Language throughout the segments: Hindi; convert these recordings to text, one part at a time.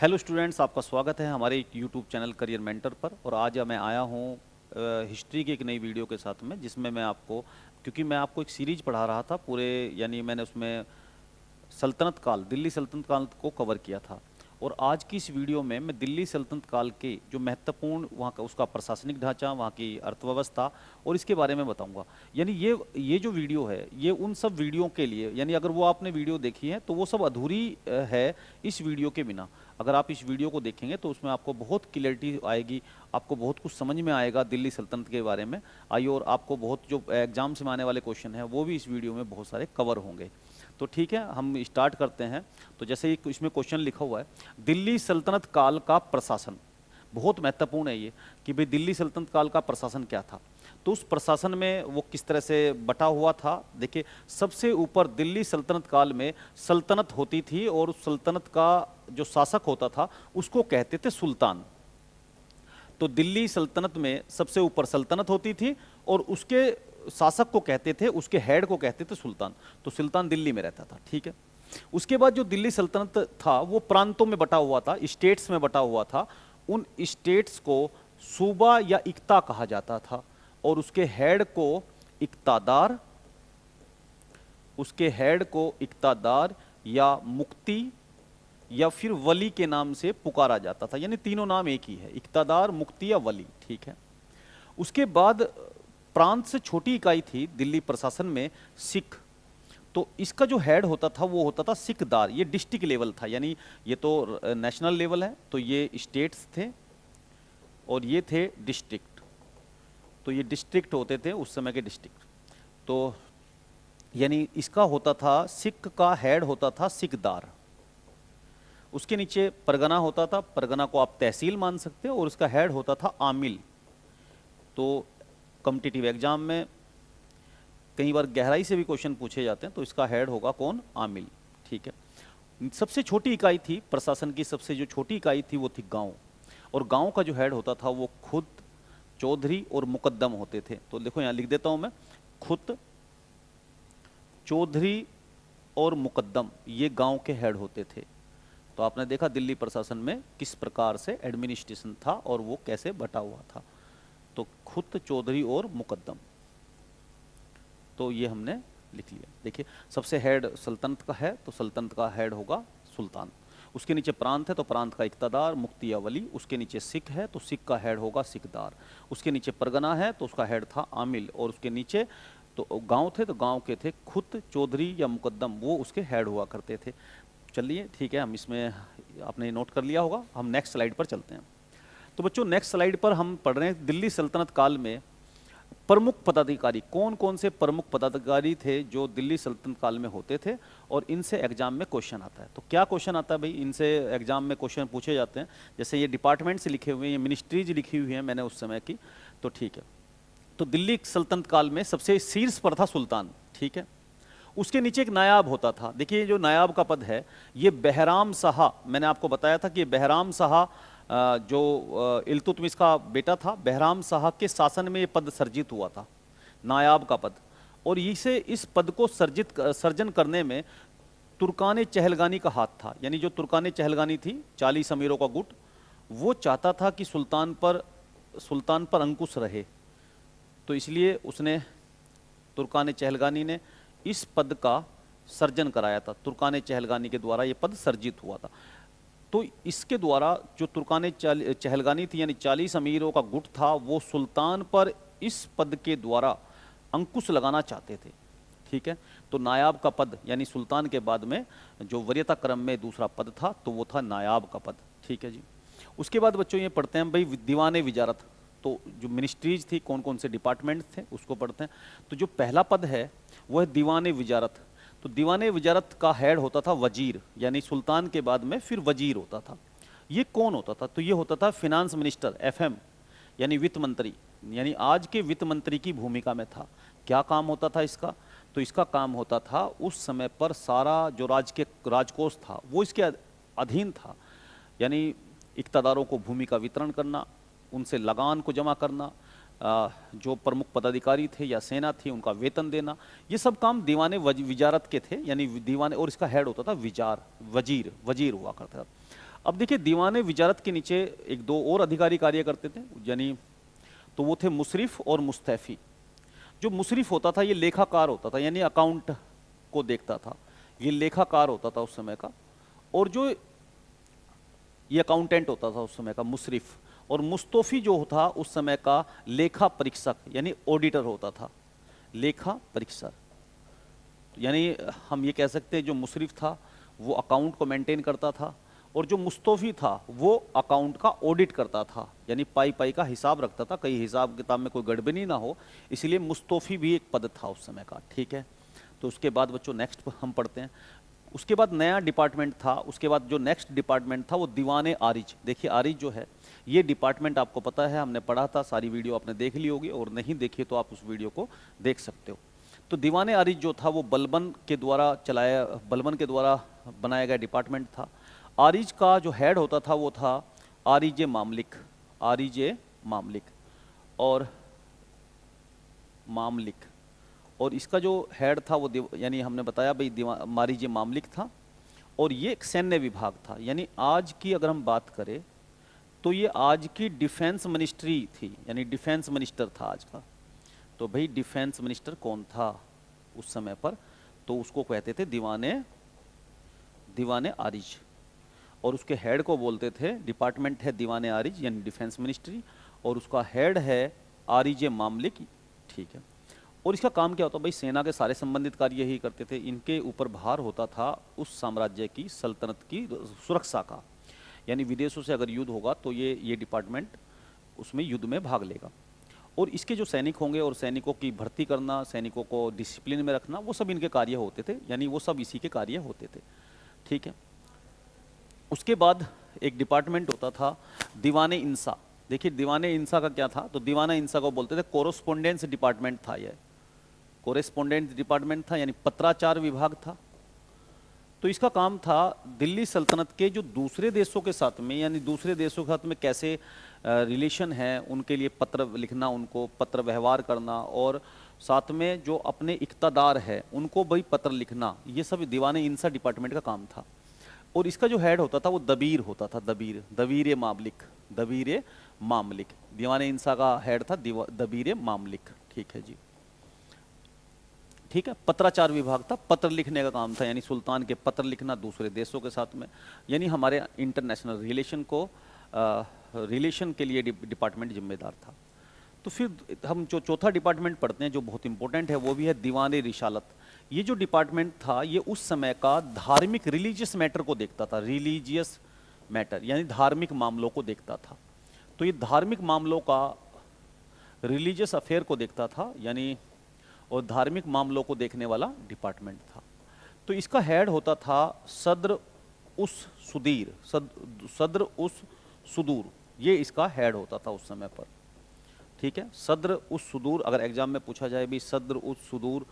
हेलो स्टूडेंट्स, आपका स्वागत है हमारे यूट्यूब चैनल करियर मेंटर पर। और आज मैं आया हूँ हिस्ट्री की एक नई वीडियो के साथ में, जिसमें मैं आपको, क्योंकि मैं आपको एक सीरीज पढ़ा रहा था पूरे, यानी मैंने उसमें सल्तनत काल, दिल्ली सल्तनत काल को कवर किया था। और आज की इस वीडियो में मैं दिल्ली सल्तनत काल के जो महत्वपूर्ण वहाँ का उसका प्रशासनिक ढांचा, वहाँ की अर्थव्यवस्था और इसके बारे में बताऊंगा। यानी ये जो वीडियो है ये उन सब वीडियो के लिए, यानी अगर वो आपने वीडियो देखी है तो वो सब अधूरी है इस वीडियो के बिना। अगर आप इस वीडियो को देखेंगे तो उसमें आपको बहुत क्लियरिटी आएगी, आपको बहुत कुछ समझ में आएगा दिल्ली सल्तनत के बारे में। आइए, और आपको बहुत जो एग्जाम से आने वाले क्वेश्चन हैं वो भी इस वीडियो में बहुत सारे कवर होंगे। तो ठीक है, हम स्टार्ट करते हैं। तो जैसे ही इसमें क्वेश्चन लिखा हुआ है, दिल्ली सल्तनत काल का प्रशासन, बहुत महत्वपूर्ण है ये कि भाई दिल्ली सल्तनत काल का प्रशासन क्या था। तो उस प्रशासन में वो किस तरह से बटा हुआ था। देखिए, सबसे ऊपर दिल्ली सल्तनत काल में सल्तनत होती थी और उस सल्तनत का जो शासक होता था उसको कहते थे सुल्तान। तो दिल्ली सल्तनत में सबसे ऊपर सल्तनत होती थी और उसके शासक को कहते थे, उसके हेड को कहते थे सुल्तान। तो सुल्तान दिल्ली में रहता था, ठीक है। उसके बाद जो दिल्ली सल्तनत था वो प्रांतों में बटा हुआ था, स्टेट्स में बटा हुआ था। उन स्टेट्स को सूबा या इक्ता कहा जाता था और उसके हेड को इक्तादार या मुक्ति या फिर वली के नाम से पुकारा जाता था। यानी तीनों नाम एक ही है, इक्तादार, मुक्ति या वली, ठीक है। उसके बाद प्रांत से छोटी इकाई थी दिल्ली प्रशासन में, सिख। तो इसका जो हेड होता था वो होता था सिकदार। ये डिस्ट्रिक्ट लेवल था, यानी ये तो नेशनल लेवल है, तो ये स्टेट्स थे और ये थे डिस्ट्रिक्ट। तो ये डिस्ट्रिक्ट होते थे उस समय के डिस्ट्रिक्ट। तो यानी इसका होता था, सिख का हेड होता था सिकदार। उसके नीचे परगना होता था, परगना को आप तहसील मान सकते हो, और उसका हेड होता था आमिल। तो कॉम्पिटिटिव एग्जाम में कई बार गहराई से भी क्वेश्चन पूछे जाते हैं, तो इसका हेड होगा कौन? आमिल, ठीक है। सबसे छोटी इकाई थी प्रशासन की, सबसे जो छोटी इकाई थी वो थी गांव। और गांव का जो हेड होता था वो खुद, चौधरी और मुकद्दम होते थे। तो देखो यहाँ लिख देता हूं मैं, खुद, चौधरी और मुकद्दम, ये गांव के हेड होते थे। तो आपने देखा दिल्ली प्रशासन में किस प्रकार से एडमिनिस्ट्रेशन था और वो कैसे बटा हुआ था। तो खुद, चौधरी और मुकद्दम, तो ये हमने लिख लिया। देखिए, सबसे हेड सल्तनत का है तो सल्तनत का हेड होगा सुल्तान। उसके नीचे प्रांत है तो प्रांत का इक्तादार, मुक्ति या वली। उसके नीचे सिख है तो सिख का हेड होगा सिकदार। उसके नीचे परगना है तो उसका हेड था आमिल। और उसके नीचे तो गांव थे तो गांव के थे खुद, चौधरी या मुकद्दम, वो उसके हेड हुआ करते थे। चलिए ठीक है, हम इसमें, आपने नोट कर लिया होगा। हम नेक्स्ट स्लाइड पर चलते हैं। तो बच्चों, नेक्स्ट स्लाइड पर हम पढ़ रहे हैं दिल्ली सल्तनत काल में प्रमुख पदाधिकारी, कौन कौन से प्रमुख पदाधिकारी थे जो दिल्ली सल्तनत काल में होते थे, और इनसे एग्जाम में क्वेश्चन आता है। तो क्या क्वेश्चन आता है भाई, इनसे एग्जाम में क्वेश्चन पूछे जाते हैं। जैसे ये डिपार्टमेंट से लिखे हुए हैं, ये मिनिस्ट्रीज लिखी हुई है मैंने उस समय की, तो ठीक है। तो दिल्ली सल्तनत काल में सबसे शीर्ष पर था सुल्तान, ठीक है। उसके नीचे एक नायाब होता था। देखिए, जो नायाब का पद है ये बहराम शाह, मैंने आपको बताया था कि ये बहराम शाह जो इल्तुतमिश का बेटा था, बहराम शाह के शासन में ये पद सर्जित हुआ था, नायाब का पद। और इस पद को सर्जन करने में तुर्कान चहलगानी का हाथ था। यानी जो तुर्कान चहलगानी थी, 40 अमीरों का गुट, वो चाहता था कि सुल्तान पर अंकुश रहे। तो इसलिए उसने, तुर्कान चहलगानी ने इस पद का सर्जन कराया था। तुर्कान चहलगानी के द्वारा यह पद सर्जित हुआ था। तो इसके द्वारा जो तुर्कान चहलगानी थी, यानी 40 अमीरों का गुट था, वो सुल्तान पर इस पद के द्वारा अंकुश लगाना चाहते थे, ठीक है। तो नायाब का पद, यानी सुल्तान के बाद में जो वरीयता क्रम में दूसरा पद था, तो वो था नायाब का पद, ठीक है जी। उसके बाद बच्चों ये पढ़ते हैं भाई दीवाने विजारत। तो जो मिनिस्ट्रीज थी, कौन कौन से डिपार्टमेंट थे, उसको पढ़ते हैं। तो जो पहला पद है वो है दीवाने विजारत। तो दीवाने विजारत का हेड होता था वजीर, यानी सुल्तान के बाद में फिर वजीर होता था। ये कौन होता था? तो ये होता था फिनांस मिनिस्टर, एफएम, यानी वित्त मंत्री, यानी आज के वित्त मंत्री की भूमिका में था। क्या काम होता था इसका? तो इसका काम होता था उस समय पर सारा जो राजकोष था वो इसके अधीन था। यानी इक्तादारों को भूमि का वितरण करना, उनसे लगान को जमा करना, जो प्रमुख पदाधिकारी थे या सेना थी उनका वेतन देना, ये सब काम दीवाने विजारत के थे। यानी दीवाने, और इसका हेड होता था वजीर हुआ करता था। अब देखिए दीवाने विजारत के नीचे एक दो और अधिकारी कार्य करते थे, यानी तो वो थे मुशरिफ और मुस्तैफी। जो मुशरिफ होता था ये लेखाकार होता था, यानी अकाउंट को देखता था, ये लेखाकार होता था उस समय का। और जो ये अकाउंटेंट होता था उस समय का मुशरिफ। और मुस्तौफी जो था उस समय का लेखा परीक्षक यानी ऑडिटर होता था, लेखा परीक्षक। यानी हम ये कह सकते हैं जो मुशरिफ था वो अकाउंट को मेंटेन करता था, और जो मुस्तौफी था वो अकाउंट का ऑडिट करता था, यानी पाई पाई का हिसाब रखता था, कहीं हिसाब किताब में कोई गड़बड़ी ना हो, इसलिए मुस्तौफी भी एक पद था उस समय का। ठीक है, तो उसके बाद बच्चों नेक्स्ट हम पढ़ते हैं। उसके बाद नया डिपार्टमेंट था, उसके बाद जो नेक्स्ट डिपार्टमेंट था वो दीवाने आरिज। देखिए आरिज जो है ये डिपार्टमेंट आपको पता है, हमने पढ़ा था, सारी वीडियो आपने देख ली होगी, और नहीं देखी तो आप उस वीडियो को देख सकते हो। तो दीवाने आरिज जो था वो बलबन के द्वारा बनाया गया डिपार्टमेंट था। आरिज का जो हेड होता था वो था आरिज मामलिक, आरिज मामलिक और मामलिक। और इसका जो हेड था वो यानी हमने बताया भाई मारिज मामलिक था। और ये एक सैन्य विभाग था, यानी आज की अगर हम बात करें तो ये आज की डिफेंस मिनिस्ट्री थी, यानी डिफेंस मिनिस्टर था आज का। तो भाई डिफेंस मिनिस्टर कौन था उस समय पर, तो उसको कहते थे दीवाने आरिज। और उसके हेड को बोलते थे, डिपार्टमेंट है दीवाने आरिज यानी डिफेंस मिनिस्ट्री, और उसका हेड है आरिज मामलिक। ठीक है, और इसका काम क्या होता भाई, सेना के सारे संबंधित कार्य यही करते थे। इनके ऊपर भार होता था उस साम्राज्य की सल्तनत की सुरक्षा का, यानी विदेशों से अगर युद्ध होगा तो ये डिपार्टमेंट उसमें युद्ध में भाग लेगा। और इसके जो सैनिक होंगे और सैनिकों की भर्ती करना, सैनिकों को डिसिप्लिन में रखना, वो सब इनके कार्य होते थे, यानी वो सब इसी के कार्य होते थे। ठीक है, उसके बाद एक डिपार्टमेंट होता था दीवाने इंसा। देखिए दीवाने इंसा का क्या था, तो दीवाना इंसा को बोलते थे कोरोस्पोंडेंस डिपार्टमेंट था, यह कोरेस्पोंडेंस डिपार्टमेंट था, यानी पत्राचार विभाग था। तो इसका काम था दिल्ली सल्तनत के जो दूसरे देशों के साथ में, यानी दूसरे देशों के साथ में कैसे रिलेशन है, उनके लिए पत्र लिखना, उनको पत्र व्यवहार करना, और साथ में जो अपने इक़्तादार है उनको भाई पत्र लिखना, ये सब दीवाने इंसा डिपार्टमेंट का काम था। और इसका जो हेड होता था वो दबीर होता था, दबीर मामलिक। दीवाने इंसा का हेड था दबीर मामलिक। ठीक है जी, ठीक है। पत्राचार विभाग था, पत्र लिखने का काम था, यानी सुल्तान के पत्र लिखना दूसरे देशों के साथ में, यानी हमारे इंटरनेशनल रिलेशन के लिए डिपार्टमेंट जिम्मेदार था। तो फिर हम जो चौथा डिपार्टमेंट पढ़ते हैं जो बहुत इंपॉर्टेंट है, वो भी है दीवाने रिसालत। ये जो डिपार्टमेंट था ये उस समय का धार्मिक रिलीजियस मैटर को देखता था, रिलीजियस मैटर यानी धार्मिक मामलों को देखता था। तो ये धार्मिक मामलों का, रिलीजियस अफेयर को देखता था, यानी और धार्मिक मामलों को देखने वाला डिपार्टमेंट था। तो इसका हेड होता था सद्र उस सुदूर, ये इसका हेड होता था उस समय पर। ठीक है, सद्र उस सुदूर, अगर एग्जाम में पूछा जाए भी सद्र उस सुदूर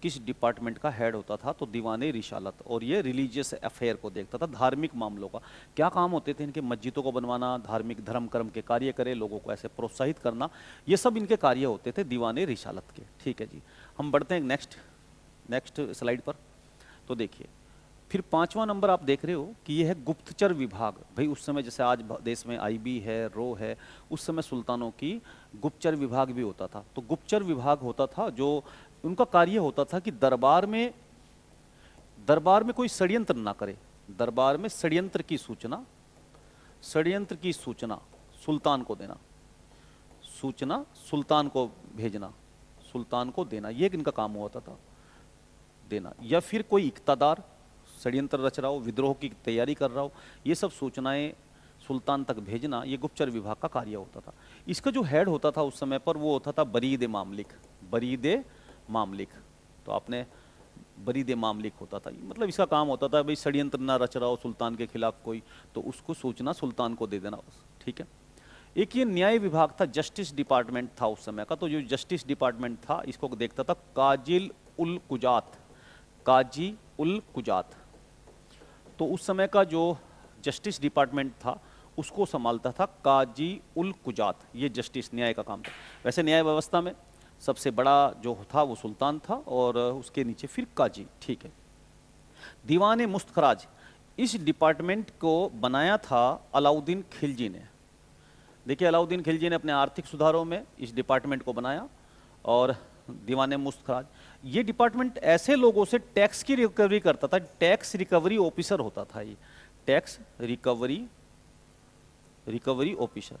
किस डिपार्टमेंट का हेड होता था, तो दीवाने रिसालत। और ये रिलीजियस अफेयर को देखता था, धार्मिक मामलों का। क्या काम होते थे इनके, मस्जिदों को बनवाना, धार्मिक धर्म कर्म के कार्य करे, लोगों को ऐसे प्रोत्साहित करना, ये सब इनके कार्य होते थे दीवाने रिसालत के। ठीक है जी, हम बढ़ते हैं नेक्स्ट स्लाइड पर। तो देखिए फिर 5वां नंबर आप देख रहे हो कि यह है गुप्तचर विभाग। भाई उस समय जैसे आज देश में आईबी है, रो है, उस समय सुल्तानों की गुप्तचर विभाग भी होता था। तो गुप्तचर विभाग होता था जो उनका कार्य होता था कि दरबार में कोई षड्यंत्र ना करे, दरबार में षड्यंत्र की सूचना सुल्तान को देना, सूचना सुल्तान को भेजना, सुल्तान को देना, ये इनका काम होता था देना। या फिर कोई इक़्तादार षड्यंत्र रच रहा हो, विद्रोह की तैयारी कर रहा हो, ये सब सूचनाएं सुल्तान तक भेजना, ये गुप्तचर विभाग का कार्य होता था। इसका जो हेड होता था उस समय पर वो होता था बरीद मामलिक। तो आपने बरीद मामलिक होता था, मतलब इसका काम होता था भाई षड्यंत्र ना रच रहा हो सुल्तान के खिलाफ कोई, तो उसको सूचना सुल्तान को दे देना। ठीक है, एक ये न्याय विभाग था, जस्टिस डिपार्टमेंट था उस समय का। तो जो जस्टिस डिपार्टमेंट था इसको देखता था काजी उल कुजात। तो उस समय का जो जस्टिस डिपार्टमेंट था उसको संभालता था काजी उल कुजात, ये जस्टिस न्याय का काम था। वैसे न्याय व्यवस्था में सबसे बड़ा जो था वो सुल्तान था और उसके नीचे फिर काजी। ठीक है, दीवाने मुस्तखराज, इस डिपार्टमेंट को बनाया था अलाउद्दीन खिलजी ने। देखिए अलाउद्दीन खिलजी ने अपने आर्थिक सुधारों में इस डिपार्टमेंट को बनाया। और दीवाने मुस्तखराज, ये डिपार्टमेंट ऐसे लोगों से टैक्स की रिकवरी करता था, टैक्स रिकवरी ऑफिसर होता था ये, टैक्स रिकवरी ऑफिसर,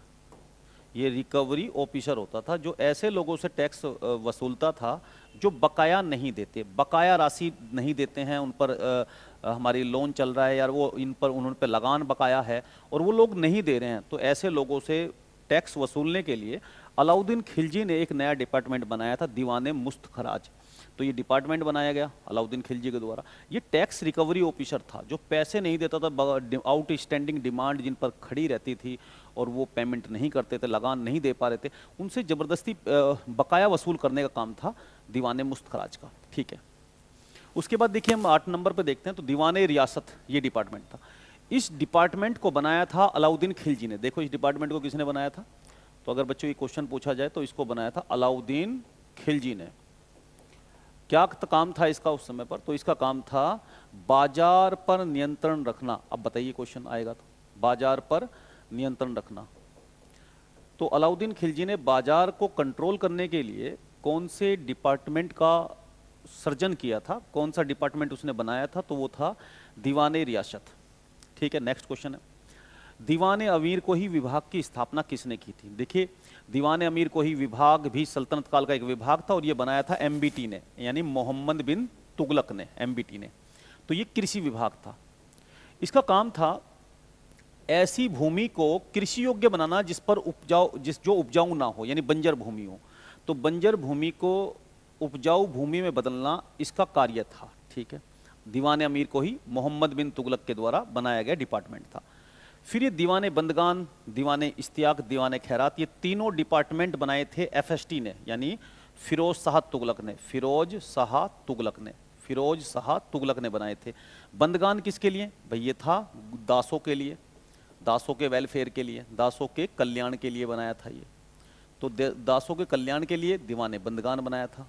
ये रिकवरी ऑफिसर होता था जो ऐसे लोगों से टैक्स वसूलता था जो बकाया नहीं देते, बकाया राशि नहीं देते हैं, उन पर हमारी लोन चल रहा है यार, वो इन पर उन्होंने पे लगान बकाया है और वो लोग नहीं दे रहे हैं, तो ऐसे लोगों से टैक्स वसूलने के लिए अलाउद्दीन खिलजी ने एक नया डिपार्टमेंट बनाया था, दीवाने मुस्तखराज। तो ये डिपार्टमेंट बनाया गया अलाउद्दीन खिलजी के द्वारा। ये टैक्स रिकवरी ऑफिसर था जो पैसे नहीं देता था, आउट स्टैंडिंग डिमांड जिन पर खड़ी रहती थी और वो पेमेंट नहीं करते थे, लगान नहीं दे पा रहे थे, उनसे ज़बरदस्ती बकाया वसूल करने का काम था दीवाने मुस्तखराज का। ठीक है, उसके बाद देखिए हम 8 नंबर पर देखते हैं, तो दीवाने रियासत ये डिपार्टमेंट था। इस डिपार्टमेंट को बनाया था अलाउद्दीन खिलजी ने। देखो इस डिपार्टमेंट को किसने बनाया था, तो अगर बच्चों ये क्वेश्चन पूछा जाए तो इसको बनाया था अलाउद्दीन खिलजी ने। क्या काम था इसका उस समय पर, तो इसका काम था बाजार पर नियंत्रण रखना। अब बताइए क्वेश्चन आएगा तो, बाजार पर नियंत्रण रखना। तो अलाउद्दीन खिलजी ने बाजार को कंट्रोल करने के लिए कौन से डिपार्टमेंट का सृजन किया था, कौन सा डिपार्टमेंट उसने बनाया था, तो वो था दीवाने रियासत। ठीक है, नेक्स्ट क्वेश्चन है, दीवाने अमीर को ही विभाग की स्थापना किसने की थी। देखिए दीवाने अमीर को ही विभाग भी सल्तनत काल का एक विभाग था और ये बनाया था एमबीटी ने, यानी मोहम्मद बिन तुगलक ने, एमबीटी ने। तो ये कृषि विभाग था। इसका काम था ऐसी भूमि को कृषि योग्य बनाना जिस पर जो उपजाऊ ना हो, यानी बंजर भूमि हो, तो बंजर भूमि को उपजाऊ भूमि में बदलना इसका कार्य था। ठीक है, दीवाने अमीर को ही मोहम्मद बिन तुगलक के द्वारा बनाया गया डिपार्टमेंट था। फिर ये दीवाने बंदगान, दीवाने इश्तियाक, दीवाने खैरात, ये तीनों डिपार्टमेंट बनाए थे एफएसटी ने, यानी फिरोज शाह तुगलक ने, फिरोज शाह तुगलक ने बनाए थे। बंदगान किसके लिए भाई, ये था दासों के लिए, दासों के वेलफेयर के लिए, दासों के कल्याण के लिए बनाया था ये। तो दासों के कल्याण के लिए दीवाने बंदगान बनाया था।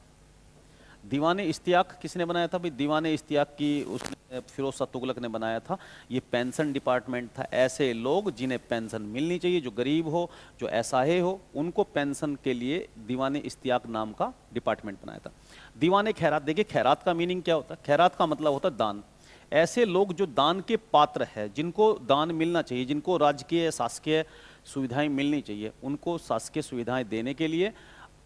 दीवाने इश्तियाक किसने बनाया था भाई, दीवाने इश्तियाक की उसने फिरोज शाह तुगलक ने बनाया था। ये पेंशन डिपार्टमेंट था, ऐसे लोग जिन्हें पेंशन मिलनी चाहिए, जो गरीब हो, जो असहाय हो, उनको पेंशन के लिए दीवाने इश्तियाक नाम का डिपार्टमेंट बनाया था। दीवाने खैरात, देखिए खैरात का मीनिंग क्या होता है, खैरात का मतलब होता है दान। ऐसे लोग जो दान के पात्र है, जिनको दान मिलना चाहिए, जिनको राजकीय शासकीय सुविधाएं मिलनी चाहिए, उनको शासकीय सुविधाएं देने के लिए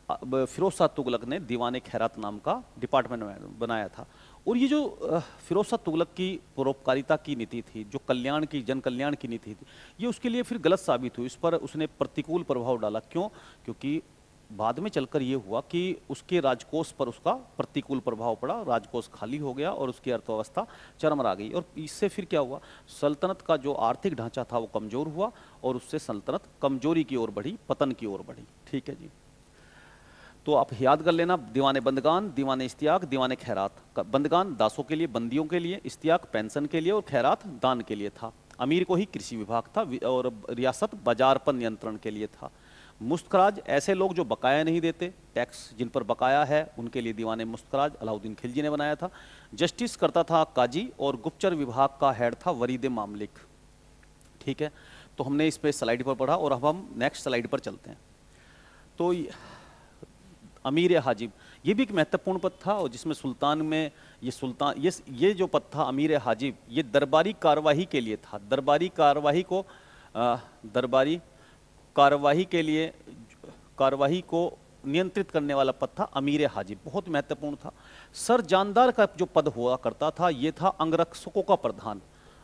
फिरोज शाह तुगलक ने दीवाने खैरात नाम का डिपार्टमेंट बनाया था। और ये जो फिरोज शाह तुगलक की परोपकारिता की नीति थी, जो कल्याण की, जन कल्याण की नीति थी, ये उसके लिए फिर गलत साबित हुई, इस पर उसने प्रतिकूल प्रभाव डाला। क्यों, क्योंकि बाद में चलकर ये हुआ कि उसके राजकोष पर उसका प्रतिकूल प्रभाव पड़ा, राजकोष खाली हो गया और उसकी अर्थव्यवस्था चरमरा गई। और इससे फिर क्या हुआ, सल्तनत का जो आर्थिक ढांचा था वो कमजोर हुआ और उससे सल्तनत कमजोरी की ओर बढ़ी, पतन की ओर बढ़ी। ठीक है जी, तो आप याद कर लेना, दीवाने बंदगान, दीवाने इश्तियाक, दीवाने खैरात। बंदगान दासों के लिए, बंदियों के लिए, इश्तियाक पेंशन के लिए और खैरात दान के लिए था। अमीर को ही कृषि विभाग था और रियासत बाजार पर नियंत्रण के लिए था। मुस्तखराज ऐसे लोग जो बकाया नहीं देते, टैक्स जिन पर बकाया है, उनके लिए दीवाने मुस्तखराज अलाउद्दीन खिलजी ने बनाया था। जस्टिस करता था काजी और गुप्तचर विभाग का हेड था वरीद मामलिक। ठीक है, तो हमने इस पे स्लाइड पर पढ़ा और अब हम नेक्स्ट स्लाइड पर चलते हैं। तो अमीर हाजिब, ये भी एक महत्वपूर्ण पद था और जिसमें सुल्तान में ये जो पद था अमीर हाजिब, ये दरबारी कार्यवाही के लिए था। दरबारी कार्यवाही को नियंत्रित करने वाला पद था अमीर हाजिब, बहुत महत्वपूर्ण था। सर जानदार का जो पद हुआ करता था, ये था अंगरक्षकों का प्रधान।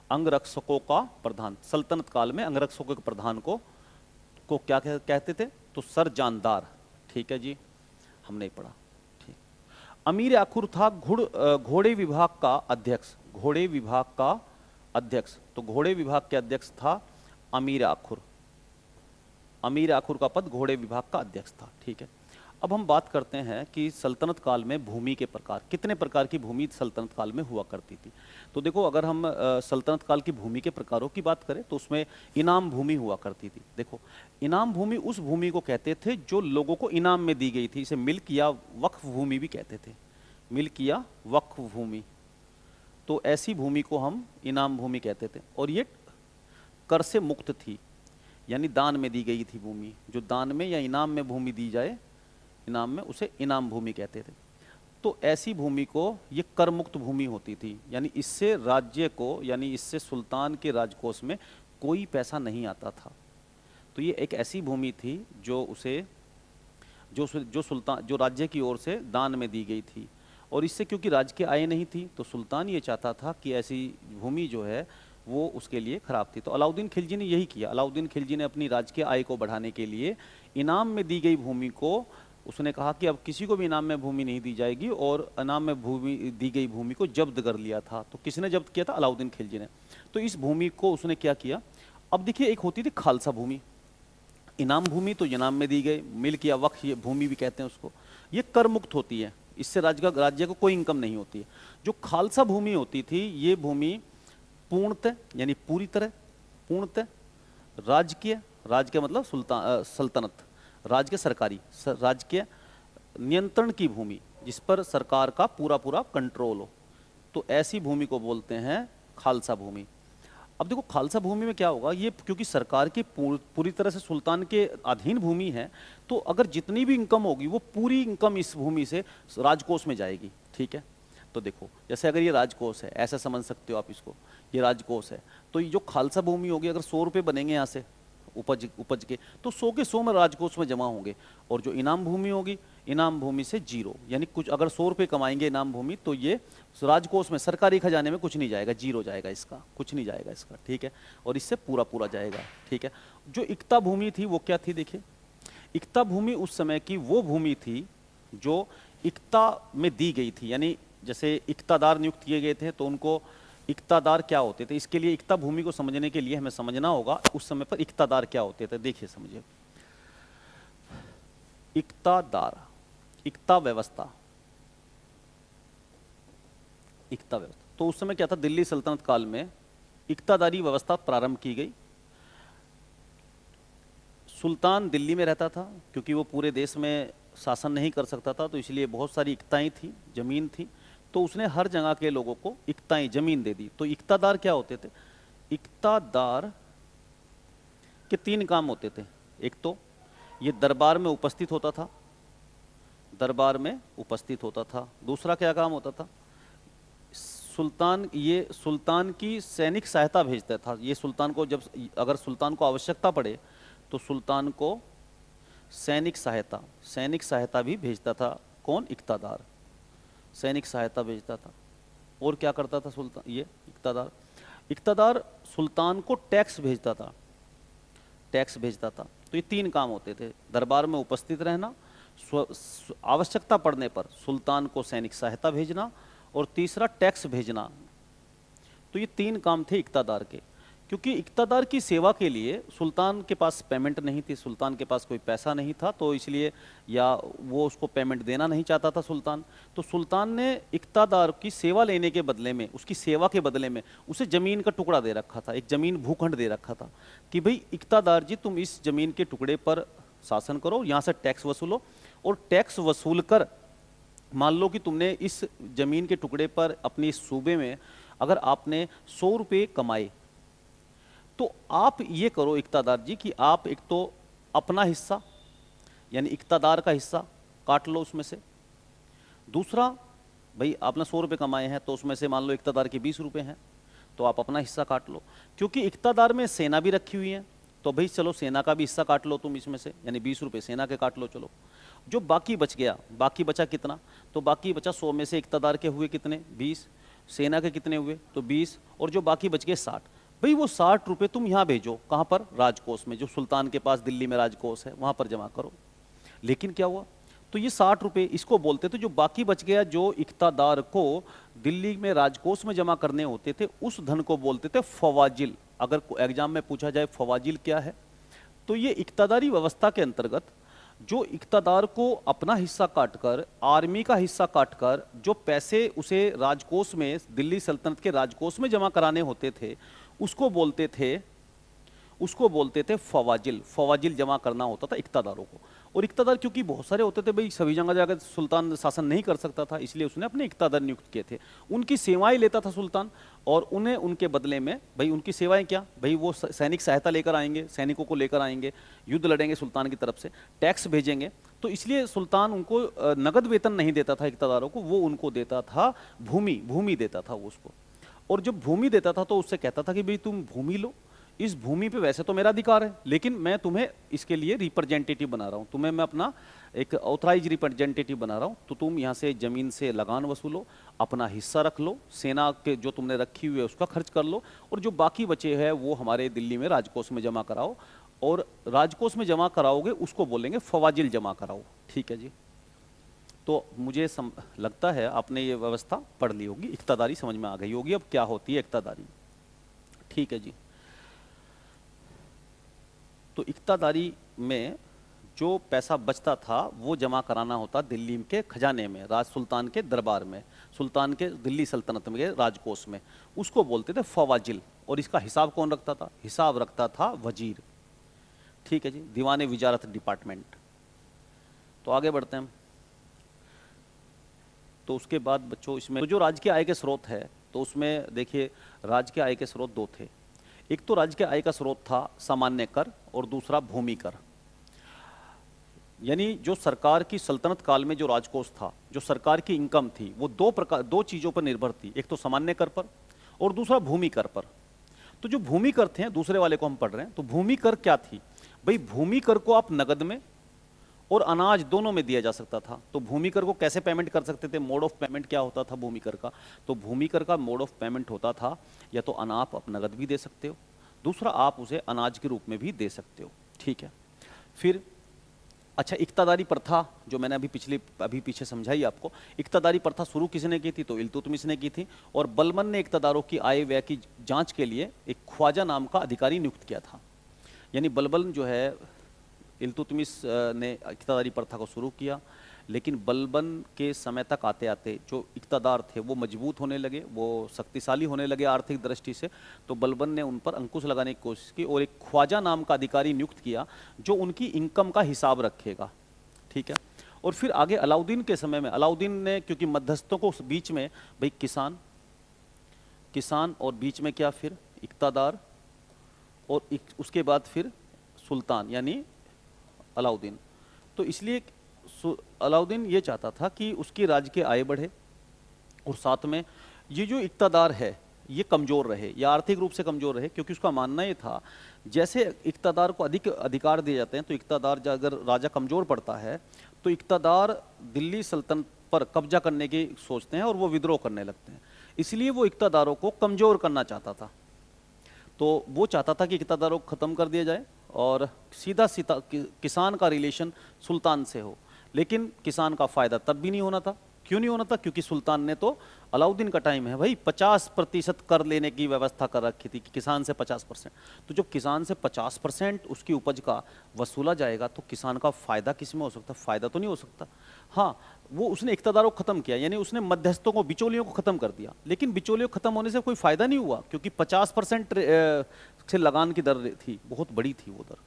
अंगरक्षकों का प्रधान, सल्तनत काल में अंगरक्षकों के प्रधान को क्या कहते थे, तो सर जानदार। ठीक है जी, हमने ही पढ़ा। ठीक, अमीर आखुर था घोड़े विभाग का अध्यक्ष, घोड़े विभाग का अध्यक्ष। तो घोड़े विभाग के अध्यक्ष था अमीर आखुर। अमीर आखुर का पद घोड़े विभाग का अध्यक्ष था। ठीक है, अब हम बात करते हैं कि सल्तनत काल में भूमि के प्रकार, कितने प्रकार की भूमि सल्तनत काल में हुआ करती थी। तो देखो, अगर हम सल्तनत काल की भूमि के प्रकारों की बात करें तो उसमें इनाम भूमि हुआ करती थी। देखो, इनाम भूमि उस भूमि को कहते थे जो लोगों को इनाम में दी गई थी, इसे मिल्क या वक्फ भूमि भी कहते थे, मिल्क या वक्फ भूमि। तो ऐसी भूमि को हम इनाम भूमि कहते थे। और ये कर से मुक्त थी, यानी दान में दी गई थी भूमि। जो दान में या इनाम में भूमि दी जाए, इनाम में, उसे इनाम भूमि कहते थे। तो ऐसी भूमि को ये कर मुक्त भूमि होती थी, यानी इससे राज्य को, यानी इससे सुल्तान के राजकोष में कोई पैसा नहीं आता था। तो ये एक ऐसी भूमि थी जो उसे जो सुल्तान, जो राज्य की ओर से दान में दी गई थी। और इससे क्योंकि राज्य की आय नहीं थी, तो सुल्तान ये चाहता था कि ऐसी भूमि जो है वो उसके लिए खराब थी। तो अलाउद्दीन खिलजी ने यही किया। अलाउद्दीन खिलजी ने अपनी राज्य की आय को बढ़ाने के लिए इनाम में दी गई भूमि को, उसने कहा कि अब किसी को भी इनाम में भूमि नहीं दी जाएगी, और इनाम में भूमि दी गई भूमि को जब्त कर लिया था। तो किसने जब्त किया था? अलाउद्दीन खिलजी ने। तो इस भूमि को उसने क्या किया, अब देखिए, एक होती थी खालसा भूमि। इनाम भूमि तो इनाम में दी गई, मिल्क या वक्फ ये भूमि भी कहते हैं उसको, ये कर मुक्त होती है, इससे राज्य को कोई इनकम नहीं होती है। जो खालसा भूमि होती थी, ये भूमि पूर्णतः, यानी पूरी तरह, पूर्णतः राजकीय, राजकीय मतलब सल्तनत, राज्य सरकारी, राज्य नियंत्रण की भूमि, जिस पर सरकार का पूरा पूरा कंट्रोल हो, तो ऐसी भूमि को बोलते हैं खालसा भूमि। अब देखो, खालसा भूमि में क्या होगा, ये क्योंकि सरकार की पूरी तरह से सुल्तान के अधीन भूमि है, तो अगर जितनी भी इनकम होगी वो पूरी इनकम इस भूमि से राजकोष में जाएगी। ठीक है, तो देखो, जैसे अगर ये राजकोष है, ऐसा समझ सकते हो आप इसको, ये राजकोष है, तो ये जो खालसा भूमि होगी, अगर 100 रुपये बनेंगे यहाँ से उपज के, तो 100 के 100 में राजकोष में जमा होंगे। और जो इनाम भूमि होगी, इनाम भूमि से 0, यानी कुछ अगर 100 रुपये कमाएंगे इनाम भूमि, तो ये राजकोष में, सरकारी खजाने में कुछ नहीं जाएगा, 0 जाएगा, इसका कुछ नहीं जाएगा इसका। ठीक है, और इससे पूरा पूरा जाएगा। ठीक है, जो इक्ता भूमि थी वो क्या थी? देखिए, इक्ता भूमि उस समय की वो भूमि थी जो इक्ता में दी गई थी, यानी जैसे इक्तादार नियुक्त किए गए थे, तो उनको इक्तादार क्या होते थे, इसके लिए इक्ता भूमि को समझने के लिए हमें समझना होगा उस समय पर इक्तादार क्या होते थे। देखिए, समझिए, इक्तादार, इक्ता व्यवस्था, इक्ता व्यवस्था, तो उस समय क्या था, दिल्ली सल्तनत काल में इक्तादारी व्यवस्था प्रारंभ की गई। सुल्तान दिल्ली में रहता था, क्योंकि वो पूरे देश में शासन नहीं कर सकता था, तो इसलिए बहुत सारी इक्ताएं थी, जमीन थी, तो उसने हर जगह के लोगों को इक्ताएं, जमीन दे दी। तो इक्तादार क्या होते थे? इक्तादार के 3 काम होते थे। एक तो ये दरबार में उपस्थित होता था, दरबार में उपस्थित होता था। दूसरा क्या काम होता था? ये सुल्तान की सैनिक सहायता भेजता था। ये सुल्तान को, जब अगर सुल्तान को आवश्यकता पड़े तो सुल्तान को सैनिक सहायता भी भेजता था। कौन? इक्तादार, सैनिक सहायता भेजता था। और क्या करता था सुल्तान, ये इक्तादार सुल्तान को टैक्स भेजता था, टैक्स भेजता था। तो ये 3 काम होते थे, दरबार में उपस्थित रहना, आवश्यकता पड़ने पर सुल्तान को सैनिक सहायता भेजना, और तीसरा टैक्स भेजना। तो ये 3 काम थे इक्तादार के। क्योंकि इक्तादार की सेवा के लिए सुल्तान के पास पेमेंट नहीं थी, सुल्तान के पास कोई पैसा नहीं था, तो इसलिए, या वो उसको पेमेंट देना नहीं चाहता था सुल्तान, तो सुल्तान ने इक्तादार की सेवा लेने के बदले में, उसकी सेवा के बदले में उसे ज़मीन का टुकड़ा दे रखा था, एक ज़मीन भूखंड दे रखा था कि भाई इक्तादार जी, तुम इस ज़मीन के टुकड़े पर शासन करो, यहाँ से टैक्स वसूलो, और टैक्स वसूल कर, मान लो कि तुमने इस ज़मीन के टुकड़े पर अपने इस सूबे में अगर आपने 100 रुपये कमाए, तो आप ये करो इक्तादार जी कि आप एक तो अपना हिस्सा, यानी इक्तादार का हिस्सा काट लो उसमें से। दूसरा, भाई आपने 100 रुपये कमाए हैं, तो उसमें से मान लो इक्तादार के 20 रुपये हैं, तो आप अपना हिस्सा काट लो। क्योंकि इक्तादार में सेना भी रखी हुई है, तो भाई चलो सेना का भी हिस्सा काट लो तुम इसमें से, यानी 20 रुपये सेना के काट लो। चलो, जो बाकी बच गया, बाकी बचा कितना? तो बाकी बचा 100 में से इक्तादार के हुए कितने? 20, सेना के कितने हुए? तो 20, और जो बाकी बच गए 60। भाई वो 60 रुपये तुम यहाँ भेजो, कहाँ पर? राजकोष में, जो सुल्तान के पास दिल्ली में राजकोष है, वहाँ पर जमा करो। लेकिन क्या हुआ, तो ये 60 रुपये इसको बोलते थे, जो बाकी बच गया, जो इक्तादार को दिल्ली में राजकोष में जमा करने होते थे, उस धन को बोलते थे फवाजिल। अगर एग्जाम में पूछा जाए फवाजिल क्या है, तो ये इक्तादारी व्यवस्था के अंतर्गत जो इक्तादार को अपना हिस्सा काटकर, आर्मी का हिस्सा काटकर, जो पैसे उसे राजकोष में, दिल्ली सल्तनत के राजकोष में जमा कराने होते थे, उसको बोलते थे फवाजिल। फवाजिल जमा करना होता था इक्तादारों को। और इक्तादार क्योंकि बहुत सारे होते थे भाई, सभी जगह जाकर सुल्तान शासन नहीं कर सकता था, इसलिए उसने अपने इक्तादार नियुक्त किए थे। उनकी सेवाएं लेता था सुल्तान, और उन्हें उनके बदले में भाई उनकी सेवाएं क्या, भाई वो सैनिक सहायता लेकर आएंगे, सैनिकों को लेकर आएंगे, युद्ध लड़ेंगे सुल्तान की तरफ से, टैक्स भेजेंगे। तो इसलिए सुल्तान उनको नगद वेतन नहीं देता था इक्तादारों को, वो उनको देता था भूमि, भूमि देता था वो उसको। और जब भूमि देता था तो उससे कहता था कि भाई तुम भूमि लो, इस भूमि पे वैसे तो मेरा अधिकार है, लेकिन मैं तुम्हें इसके लिए रिप्रेजेंटेटिव बना रहा हूँ, तुम्हें मैं अपना एक ऑथराइज रिप्रेजेंटेटिव बना रहा हूँ, तो तुम यहाँ से जमीन से लगान वसूलो, अपना हिस्सा रख लो, सेना के जो तुमने रखी हुई है उसका खर्च कर लो, और जो बाकी बचे हैं वो हमारे दिल्ली में राजकोष में जमा कराओ, और राजकोष में जमा कराओगे उसको बोलेंगे फवाजिल जमा कराओ। ठीक है जी। तो मुझे लगता है आपने ये व्यवस्था पढ़ ली होगी, इक्तादारी समझ में आ गई होगी अब क्या होती है इक्तादारी। ठीक है जी। तो इक्तादारी में जो पैसा बचता था वो जमा कराना होता दिल्ली के खजाने में, राज सुल्तान के दरबार में, सुल्तान के दिल्ली सल्तनत में राजकोष में, उसको बोलते थे फवाजिल। और इसका हिसाब कौन रखता था? हिसाब रखता था वजीर। ठीक है जी, दीवाने विजारत डिपार्टमेंट। तो आगे बढ़ते हैं। तो उसके बाद बच्चों इसमें तो जो राज्य के आय के स्रोत है, तो उसमें देखिए राज्य के आय के स्रोत दो थे। एक तो राज्य के आय का स्रोत था सामान्य कर, और दूसरा भूमि कर। यानी जो सरकार की सल्तनत काल में जो राजकोष था, जो सरकार की इनकम थी, वो दो चीजों पर निर्भर थी, एक तो सामान्य कर पर और दूसरा भूमि कर पर। तो जो भूमि कर थे, दूसरे वाले को हम पढ़ रहे हैं, तो भूमि कर क्या थी भाई? भूमि कर को आप नगद में और अनाज दोनों में दिया जा सकता था। तो भूमि कर को कैसे पेमेंट कर सकते थे? मोड ऑफ पेमेंट क्या होता था भूमि कर का? तो भूमि कर का मोड ऑफ पेमेंट होता था या तो आप नगद भी दे सकते हो, दूसरा आप उसे अनाज के रूप में भी दे सकते हो। ठीक है। फिर अच्छा, इक्तादारी प्रथा जो मैंने अभी पीछे समझाई आपको, इक्तादारी प्रथा शुरू किसने की थी? तो इल्तुतमिश ने की थी। और बलबन ने इक्तादारों की आय व्यय की जांच के लिए एक ख्वाजा नाम का अधिकारी नियुक्त किया था। यानी बलबन जो है, इल्तुतमिश ने इक्तादारी प्रथा को शुरू किया, लेकिन बलबन के समय तक आते आते जो इक्तादार थे वो मजबूत होने लगे, वो शक्तिशाली होने लगे आर्थिक दृष्टि से। तो बलबन ने उन पर अंकुश लगाने की कोशिश की और एक ख्वाजा नाम का अधिकारी नियुक्त किया जो उनकी इनकम का हिसाब रखेगा। ठीक है। और फिर आगे अलाउद्दीन के समय में, अलाउद्दीन ने क्योंकि मध्यस्थों को बीच में भाई किसान और बीच में क्या, फिर इक्तादार, और उसके बाद फिर सुल्तान यानी अलाउद्दीन। तो इसलिए अलाउद्दीन ये चाहता था कि उसकी राज्य की आय बढ़े और साथ में ये जो इक्तादार है ये कमज़ोर रहे या आर्थिक रूप से कमज़ोर रहे, क्योंकि उसका मानना ये था जैसे इक्तादार को अधिक अधिकार दिए जाते हैं तो इक्तादार अगर राजा कमज़ोर पड़ता है तो इक्तादार दिल्ली सल्तनत पर कब्जा करने की सोचते हैं और वो विद्रोह करने लगते हैं। इसलिए वो इक्तादारों को कमज़ोर करना चाहता था। तो वो चाहता था कि इक्तादारों को ख़त्म कर दिया जाए और सीधा सीधा किसान का रिलेशन सुल्तान से हो। लेकिन किसान का फ़ायदा तब भी नहीं होना था। क्यों नहीं होना था? क्योंकि सुल्तान ने तो, अलाउद्दीन का टाइम है भाई, 50% कर लेने की व्यवस्था कर रखी थी कि किसान से 50%। तो जब किसान से 50% उसकी उपज का वसूला जाएगा तो किसान का फ़ायदा किस में हो सकता? फ़ायदा तो नहीं हो सकता। हाँ, वो उसने इक्तदारों को ख़त्म किया, यानी उसने मध्यस्थों को, बिचौलियों को ख़त्म कर दिया। लेकिन बिचौलियों ख़त्म होने से कोई फ़ायदा नहीं हुआ, क्योंकि 50% से लगान की दर थी, बहुत बड़ी थी वो दर।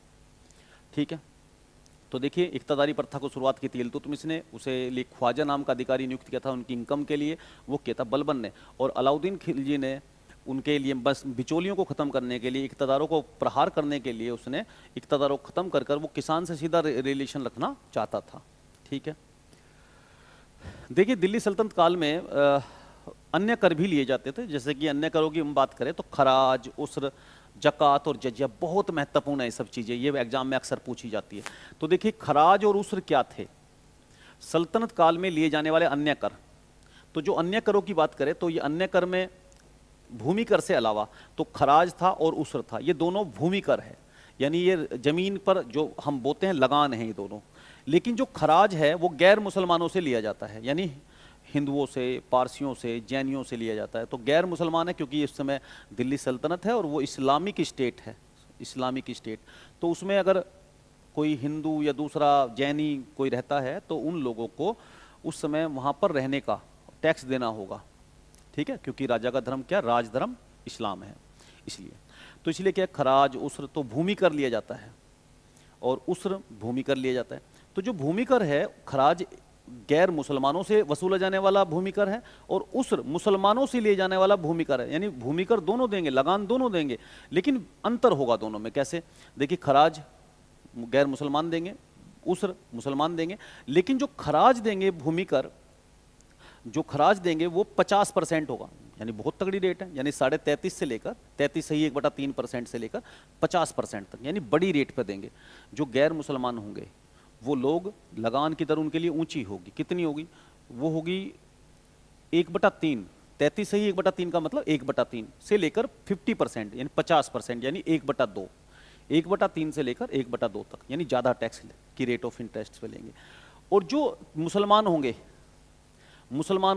ठीक है। तो देखिए, इक्तदारी प्रथा को शुरुआत की थी इल्तुतमिश ने, उसे लिए ख्वाजा नाम का अधिकारी नियुक्त किया था उनकी इनकम के लिए, वो किया था बलबन ने। और अलाउद्दीन खिलजी ने उनके लिए बस बिचौलियों को ख़त्म करने के लिए, इक्तदारों को प्रहार करने के लिए उसने इक्तदारों को ख़त्म कर वो किसान से सीधा रिलेशन रखना चाहता था। ठीक है। देखिए, दिल्ली सल्तनत काल में अन्य कर भी लिए जाते थे। जैसे कि अन्य करों की हम बात करें तो खराज, उस्र, जकात और जजिया बहुत महत्वपूर्ण है। ये सब चीज़ें ये एग्जाम में अक्सर पूछी जाती है। तो देखिए, खराज और उस्र क्या थे? सल्तनत काल में लिए जाने वाले अन्य कर। तो जो अन्य करों की बात करें तो ये अन्य कर में भूमि कर से अलावा तो खराज था और उस्र था, ये दोनों भूमि कर है, यानी ये जमीन पर जो हम बोते हैं लगान है ये दोनों। लेकिन जो खराज है वो गैर मुसलमानों से लिया जाता है, यानी हिंदुओं से, पारसियों से, जैनियों से लिया जाता है। तो गैर मुसलमान है क्योंकि इस समय दिल्ली सल्तनत है और वो इस्लामिक स्टेट है, इस्लामिक स्टेट। तो उसमें अगर कोई हिंदू या दूसरा जैनी कोई रहता है तो उन लोगों को उस समय वहाँ पर रहने का टैक्स देना होगा। ठीक है, क्योंकि राजा का धर्म क्या, राजधर्म इस्लाम है, इसलिए। तो इसलिए क्या, खराज, उस्र तो भूमि कर लिया जाता है और उस्र भूमि कर लिया जाता है। तो जो भूमि कर है, खराज गैर मुसलमानों से वसूला जाने वाला भूमि कर है और उस मुसलमानों से लिए जाने वाला भूमि कर है। यानी भूमि कर दोनों देंगे, लगान दोनों देंगे, लेकिन अंतर होगा दोनों में। कैसे? देखिए, खराज गैर मुसलमान देंगे, उसर मुसलमान देंगे, लेकिन जो खराज देंगे भूमि कर, जो खराज देंगे वो 50% होगा। यानी बहुत तगड़ी रेट है, यानी 33.5 से लेकर 33.3% से लेकर 50% तक, यानी बड़ी रेट पर देंगे। जो गैर मुसलमान होंगे वो लोग, लगान की दर उनके लिए ऊंची होगी। कितनी होगी? वो होगी 1/3। 33.3 का मतलब 1/3 से लेकर 50%, यानी 50%, यानी 1/2। 1/3 से लेकर 1/2 तक, यानी ज़्यादा टैक्स की रेट ऑफ इंटरेस्ट पे लेंगे। और जो मुसलमान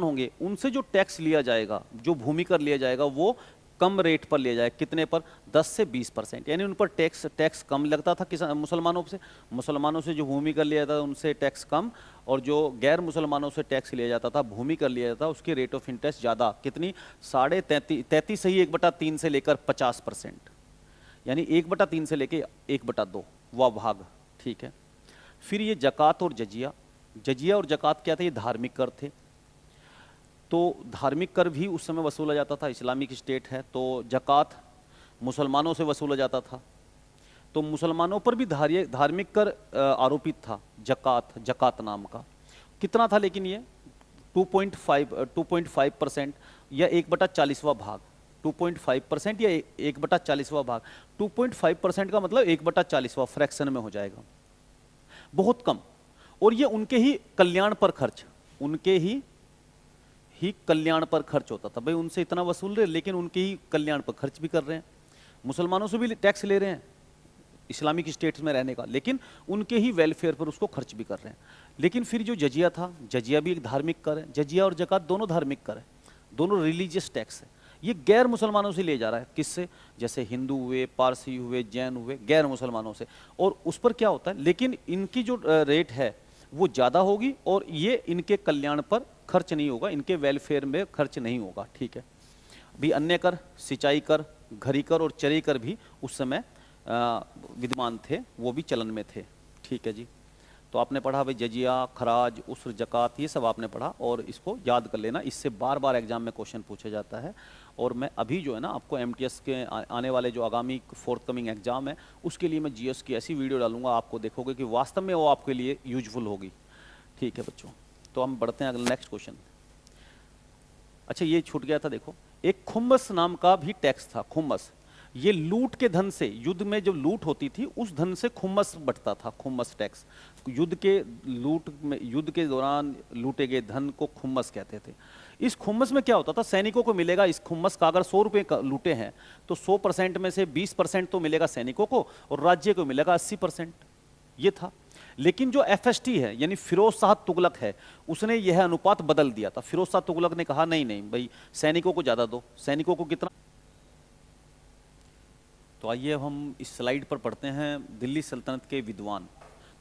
होंगे उनसे जो टैक्स लिया जाएगा, जो भूमि कर लिया जाएगा, वो कम रेट पर लिया जाएगा। कितने पर? 10 से 20%, यानी उन पर टैक्स कम लगता था मुसलमानों से जो भूमि कर लिया जाता था उनसे टैक्स कम, और जो गैर मुसलमानों से टैक्स लिया जाता था, भूमि कर लिया जाता था, उसकी रेट ऑफ इंटरेस्ट ज़्यादा। कितनी? 33.3 से लेकर 50%, यानी 1/3 से लेकर 1/2 वह भाग। ठीक है। फिर ये जकात और जजिया और जकात क्या थे? ये धार्मिक कर थे। तो धार्मिक कर भी उस समय वसूला जाता था, इस्लामिक स्टेट है तो जकात मुसलमानों से वसूला जाता था, तो मुसलमानों पर भी धार्मिक कर आरोपित था, जकात नाम का। कितना था लेकिन ये? 2.5% या 1/40वां भाग। 2.5% या 1/40वां भाग। 2.5% का मतलब 1/40वां फ्रैक्शन में हो जाएगा, बहुत कम। और ये उनके ही कल्याण पर खर्च होता था। भाई उनसे इतना वसूल रहे, लेकिन उनके ही कल्याण पर खर्च भी कर रहे हैं। मुसलमानों से भी टैक्स ले रहे हैं इस्लामिक स्टेट्स में रहने का, लेकिन उनके ही वेलफेयर पर उसको खर्च भी कर रहे हैं। लेकिन फिर जो जजिया था, जजिया भी एक धार्मिक कर है। जजिया और जकात दोनों धार्मिक कर है, दोनों रिलीजियस टैक्स है। ये गैर मुसलमानों से ले जा रहा है। किससे? जैसे हिंदू हुए, पारसी हुए, जैन हुए, गैर मुसलमानों से। और उस पर क्या होता है, लेकिन इनकी जो रेट है वो ज़्यादा होगी, और ये इनके कल्याण पर खर्च नहीं होगा, इनके वेलफेयर में खर्च नहीं होगा। ठीक है। भी अन्य कर, सिंचाई कर, घरी कर और चरी कर भी उस समय विद्यमान थे, वो भी चलन में थे। ठीक है जी। तो आपने पढ़ा भाई जजिया, खराज, उसर, जकात, ये सब आपने पढ़ा, और इसको याद कर लेना, इससे बार बार एग्जाम में क्वेश्चन पूछा जाता है। और मैं अभी जो है ना आपको एमटीएस के आने वाले जो आगामी फोर्थकमिंग एग्जाम है उसके लिए मैं जीएस की ऐसी वीडियो डालूंगा, आपको देखोगे कि वास्तव में वो आपके लिए यूजफुल होगी। ठीक है बच्चों, तो हम बढ़ते हैं अगला नेक्स्ट क्वेश्चन। अच्छा, ये छूट गया था, देखो, एक खुम्मस नाम का भी टैक्स था। खुम्मस, ये लूट के धन से, युद्ध में जब लूट होती थी उस धन से खुम्मस बटता था। खुम्मस टैक्स, युद्ध के दौरान लूटे गए धन को खुम्मस कहते थे। इस खुम्मस में क्या होता था? सैनिकों को मिलेगा इस खुम्मस का, अगर 100 रुपये लूटे हैं तो 100% में से 20% तो मिलेगा सैनिकों को, और राज्य को मिलेगा 80%। ये था। लेकिन जो एफएसटी है, यानी फिरोज शाह तुगलक है, उसने यह अनुपात बदल दिया था। फिरोज शाह तुगलक ने कहा नहीं नहीं भाई, सैनिकों को ज्यादा दो। सैनिकों को कितना? तो आइए अब हम इस स्लाइड पर पढ़ते हैं दिल्ली सल्तनत के विद्वान।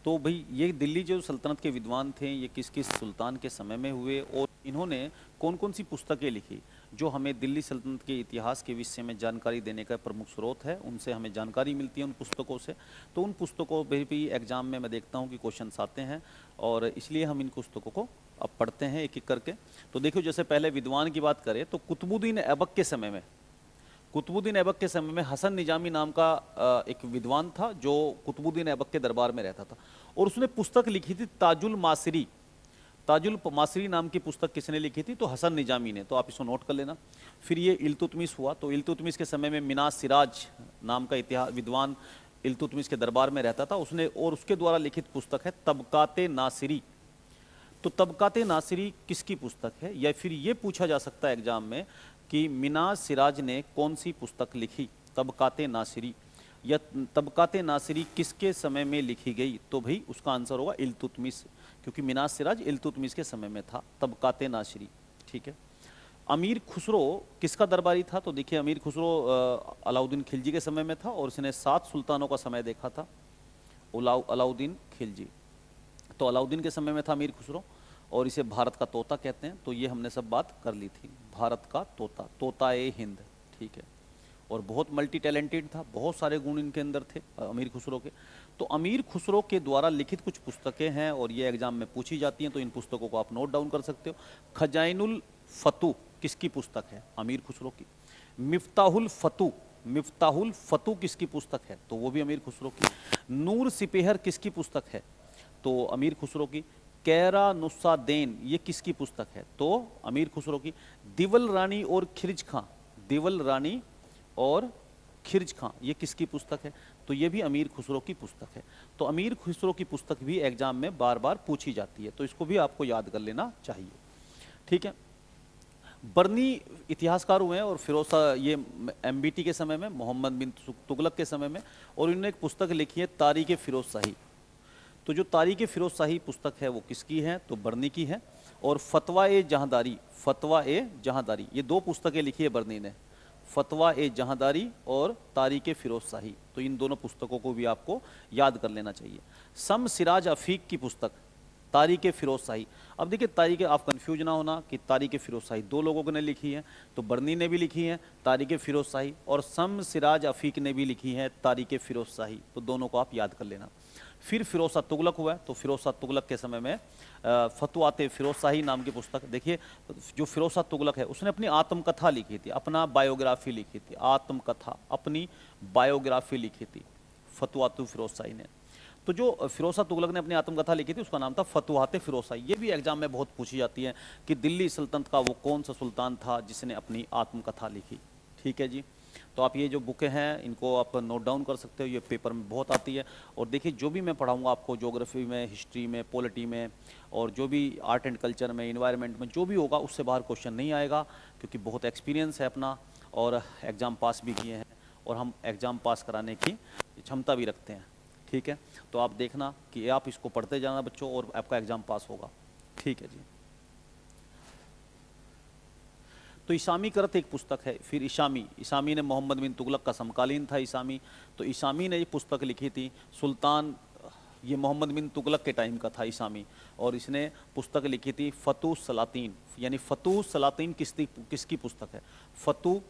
तो भाई ये दिल्ली जो सल्तनत के विद्वान थे, ये किस किस सुल्तान के समय में हुए, और इन्होंने कौन कौन सी पुस्तकें लिखी जो हमें दिल्ली सल्तनत के इतिहास के विषय में जानकारी देने का प्रमुख स्रोत है। उनसे हमें जानकारी मिलती है, उन पुस्तकों से। तो उन पुस्तकों पर भी एग्जाम में मैं देखता हूँ कि क्वेश्चन आते हैं, और इसलिए हम इन पुस्तकों को अब पढ़ते हैं एक एक करके। तो देखो, जैसे पहले विद्वान की बात करें तो कुतुबुद्दीन ऐबक के समय में हसन निजामी नाम का एक विद्वान था जो कुतुबुद्दीन ऐबक के दरबार में रहता था, और उसने पुस्तक लिखी थी ताजुल मासिरी नाम की पुस्तक किसने लिखी थी? तो हसन निजामी ने। तो आप इसको नोट कर लेना। फिर ये इल्तुतमिश हुआ, तो इल्तुतमिश के समय में मिनास सिराज नाम का इतिहास विद्वान इल्तुतमिश के दरबार में रहता था, उसने, और उसके द्वारा लिखित पुस्तक है तबकाते नासिरी। तो तबकाते नासिरी किसकी पुस्तक है? या फिर ये पूछा जा सकता है एग्जाम में कि मिनास सिराज ने कौन सी पुस्तक लिखी, तबकाते नासिरी, या तबकाते नासिरी किसके समय में लिखी गई? तो भाई उसका आंसर होगा इल्तुतमिश, क्योंकि मिनास सिराज इल्तुतमिश के समय में था, तबकाते नासिरी। ठीक है। अमीर खुसरो किसका दरबारी था? तो देखिए, अमीर खुसरो अलाउद्दीन खिलजी के समय में था, और इसने 7 सुल्तानों का समय देखा था, अलाउद्दीन खिलजी। तो अलाउद्दीन के समय में था अमीर खुसरो, और इसे भारत का तोता कहते हैं। तो ये हमने सब बात कर ली थी, भारत का तोता, तोता ए हिंद। ठीक है। और बहुत मल्टी टैलेंटेड था, बहुत सारे गुण इनके अंदर थे अमीर खुसरो के। तो अमीर खुसरो के द्वारा लिखित कुछ पुस्तकें हैं और ये एग्जाम में पूछी जाती हैं, तो इन पुस्तकों को आप नोट डाउन कर सकते हो। खजाइनुल फतू किसकी पुस्तक है? अमीर खुसरो की। मिफ्ताहुल फतू, मिफ्ताहुल फतू किसकी पुस्तक है? तो वो भी अमीर खुसरो की। नूर सिपेहर किसकी पुस्तक है? तो अमीर खुसरो की। कैरा नुस्सादैन ये किसकी पुस्तक है? तो अमीर खुसरो की। दिवल रानी और खिरज खां, दिवल रानी और खिरज खां ये किसकी पुस्तक है? तो ये भी अमीर खुसरो की पुस्तक है। तो अमीर खुसरो की पुस्तक भी एग्जाम में बार बार पूछी जाती है, तो इसको भी आपको याद कर लेना चाहिए। ठीक है। बर्नी इतिहासकार हुए हैं और फिरोज शाह, ये एमबीटी के समय में, मोहम्मद बिन तुगलक के समय में, और इन्होंने एक पुस्तक लिखी है तारीख फिरोज शाही। तो जो तारीख फिरोज शाही पुस्तक है वो किसकी है? तो बर्नी की है। और फतवा ए जहांदारी, फतवा ए जहांदारी ये दो पुस्तकें लिखी है बर्नी ने, फतवा ए जहांदारी और तारीख फिरोज शाही। तो इन दोनों पुस्तकों को भी आपको याद कर लेना चाहिए। सम सिराज अफीक की पुस्तक तारीख फिरोज शाही। अब देखिए तारीख, आप कंफ्यूज ना होना कि तारीख फिरोज शाही दो लोगों ने लिखी है, तो बर्नी ने भी लिखी है तारीख फिरोज शाही, और सम सिराज अफीक ने भी लिखी है तारीख फिरोज शाही। तो दोनों को आप याद कर लेना। फिर फिरोज शाह तुगलक हुआ है, तो फिरोज शाह तुगलक के समय में फतवाते फिरोज शाही नाम की पुस्तक। देखिए जो फिरोज शाह तुगलक है उसने अपनी आत्मकथा लिखी थी, अपना बायोग्राफी लिखी थी, आत्मकथा अपनी बायोग्राफी लिखी थी फतवातु फिरोज शाही ने। तो जो फिरोज शाह तुगलक ने अपनी आत्मकथा लिखी थी उसका नाम था फतवाते फिरोज शाही। ये भी एग्जाम में बहुत पूछी जाती है कि दिल्ली सल्तनत का वो कौन सा सुल्तान था जिसने अपनी आत्मकथा लिखी। ठीक है जी। तो आप ये जो बुकें हैं इनको आप नोट डाउन कर सकते हो, ये पेपर में बहुत आती है। और देखिए जो भी मैं पढ़ाऊंगा आपको ज्योग्राफी में, हिस्ट्री में, पॉलिटी में, और जो भी आर्ट एंड कल्चर में, इन्वायरमेंट में, जो भी होगा उससे बाहर क्वेश्चन नहीं आएगा, क्योंकि बहुत एक्सपीरियंस है अपना और एग्ज़ाम पास भी किए हैं और हम एग्ज़ाम पास कराने की क्षमता भी रखते हैं। ठीक है। तो आप देखना कि आप इसको पढ़ते जाना बच्चों और आपका एग्ज़ाम पास होगा। ठीक है जी। तो इसामी करत एक पुस्तक है। फिर इसामी ने मोहम्मद बिन तुगलक का समकालीन था इसामी। तो इसामी ने ये पुस्तक लिखी थी सुल्तान, ये मोहम्मद बिन तुगलक के टाइम का था इसामी, और इसने पुस्तक लिखी थी फतूस सलातीन। यानी फतूस सलातीन किसकी पुस्तक है? फतूस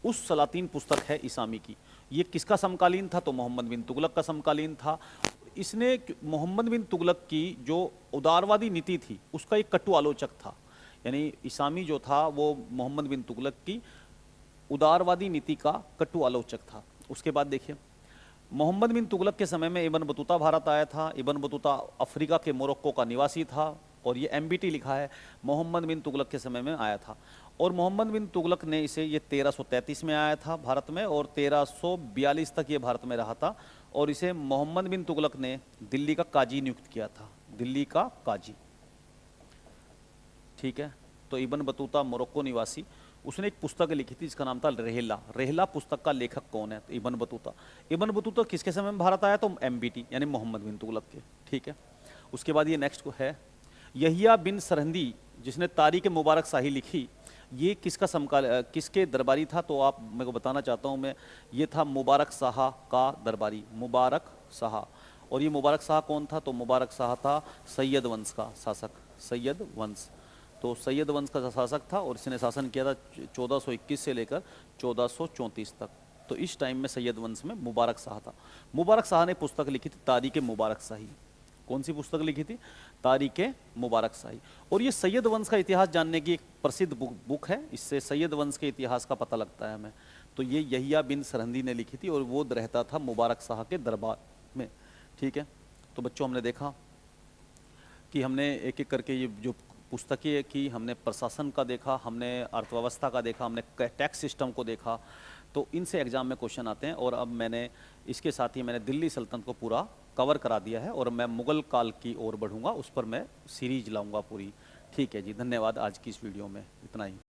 उस सलातीन पुस्तक है इसामी की। ये किसका समकालीन था? तो मोहम्मद बिन तुगलक का समकालीन था। इसने मोहम्मद बिन तुगलक की जो उदारवादी नीति थी उसका एक कटु आलोचक था। यानी इसामी जो था वो मोहम्मद बिन तुगलक की उदारवादी नीति का कटु आलोचक था। उसके बाद देखिए मोहम्मद बिन तुगलक के समय में इब्न बतूता भारत आया था। इब्न बतूता अफ्रीका के मोरक्को का निवासी था, और ये एमबीटी लिखा है मोहम्मद बिन तुगलक के समय में आया था। और मोहम्मद बिन तुगलक ने इसे, ये 1333 में आया था भारत में, और 1342 तक ये भारत में रहा था। और इसे मोहम्मद बिन तुगलक ने दिल्ली का काजी नियुक्त किया था, दिल्ली का काजी। ठीक है। तो इब्न बतूता मोरक्को निवासी, उसने एक पुस्तक लिखी थी जिसका नाम था रेहला। रेहला पुस्तक का लेखक कौन है? तो इब्न बतूता। इब्न बतूता किसके समय में भारत आया? तो एमबीटी यानी मोहम्मद बिन तुगलक के। ठीक है। उसके बाद ये नेक्स्ट को है यहिया बिन सरहंदी, जिसने तारीख मुबारक शाही लिखी। ये किसका किसके दरबारी था? तो आप मेरे को बताना चाहता हूँ मैं, ये था मुबारक शाह का दरबारी, मुबारक शाह। और ये मुबारक शाह कौन था? तो मुबारक शाह था सैयद वंश का शासक, सैयद वंश। तो सैयद वंश का शासक था और इसने शासन किया था 1421 से लेकर 1434 तक। तो इस टाइम में सैयद वंश में मुबारक शाह था। मुबारक शाह ने पुस्तक लिखी थी तारीख मुबारक शाही। कौन सी पुस्तक लिखी थी? तारीख मुबारक शाही। और ये सैयद वंश का इतिहास जानने की एक प्रसिद्ध बुक है, इससे सैयद वंश के इतिहास का पता लगता है हमें। तो ये यहिया बिन सरहंदी ने लिखी थी और वो रहता था मुबारक शाह के दरबार में। ठीक है। तो बच्चों हमने देखा कि हमने एक एक करके ये जो पुस्तकें की, हमने प्रशासन का देखा, हमने अर्थव्यवस्था का देखा, हमने टैक्स सिस्टम को देखा। तो इनसे एग्जाम में क्वेश्चन आते हैं। और अब मैंने इसके साथ ही मैंने दिल्ली सल्तनत को पूरा कवर करा दिया है और मैं मुगल काल की ओर बढ़ूंगा, उस पर मैं सीरीज लाऊंगा पूरी। ठीक है जी। धन्यवाद। आज की इस वीडियो में इतना ही।